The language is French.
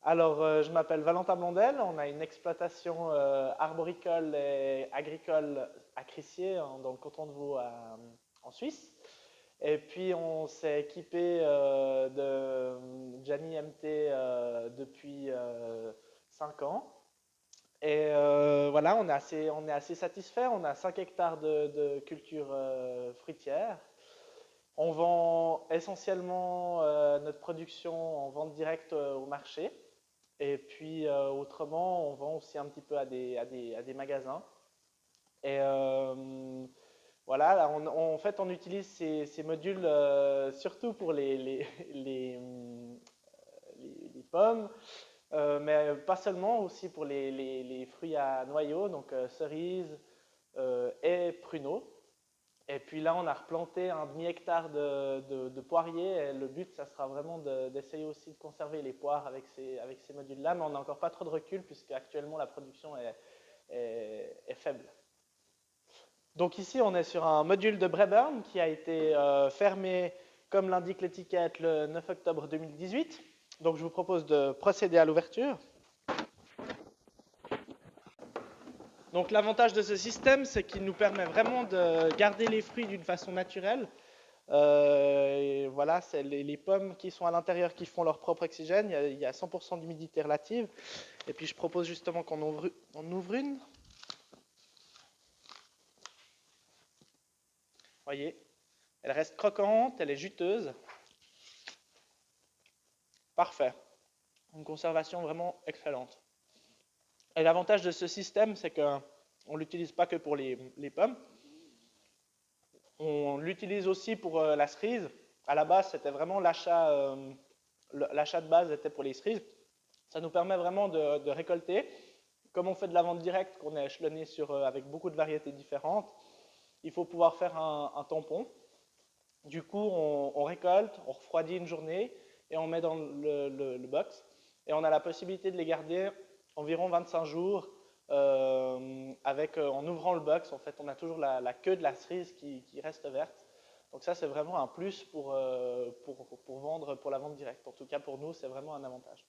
Alors, je m'appelle Valentin Blondel. On a une exploitation arboricole et agricole à Crissier, dans le canton de Vaud, en Suisse. Et puis, on s'est équipé de Gianni MT depuis 5 ans. Et voilà, on est assez satisfait. On a 5 hectares de culture fruitière. On vend essentiellement notre production en vente directe au marché. Et puis autrement, on vend aussi un petit peu à des magasins. Et voilà, là, en fait, on utilise ces modules surtout pour les pommes, mais pas seulement, aussi pour les fruits à noyaux, donc cerises et pruneaux. Et puis là, on a replanté un demi-hectare de poiriers. Et le but, ça sera vraiment d'essayer aussi de conserver les poires avec ces modules-là. Mais on n'a encore pas trop de recul puisque actuellement la production est faible. Donc ici, on est sur un module de Braeburn qui a été fermé, comme l'indique l'étiquette, le 9 octobre 2018. Donc je vous propose de procéder à l'ouverture. Donc l'avantage de ce système, c'est qu'il nous permet vraiment de garder les fruits d'une façon naturelle. Et voilà, c'est les pommes qui sont à l'intérieur qui font leur propre oxygène. Il y a 100% d'humidité relative. Et puis je propose justement qu'on ouvre une. Vous voyez, elle reste croquante, elle est juteuse. Parfait. Une conservation vraiment excellente. Et l'avantage de ce système, c'est qu'on ne l'utilise pas que pour les pommes. On l'utilise aussi pour la cerise. À la base, c'était vraiment l'achat de base était pour les cerises. Ça nous permet vraiment de récolter. Comme on fait de la vente directe, qu'on est échelonné avec beaucoup de variétés différentes, il faut pouvoir faire un tampon. Du coup, on récolte, on refroidit une journée et on met dans le box. Et on a la possibilité de les garder environ 25 jours en ouvrant le box. En fait, on a toujours la queue de la cerise qui reste verte. Donc ça, c'est vraiment un plus pour vendre, pour la vente directe. En tout cas, pour nous, c'est vraiment un avantage.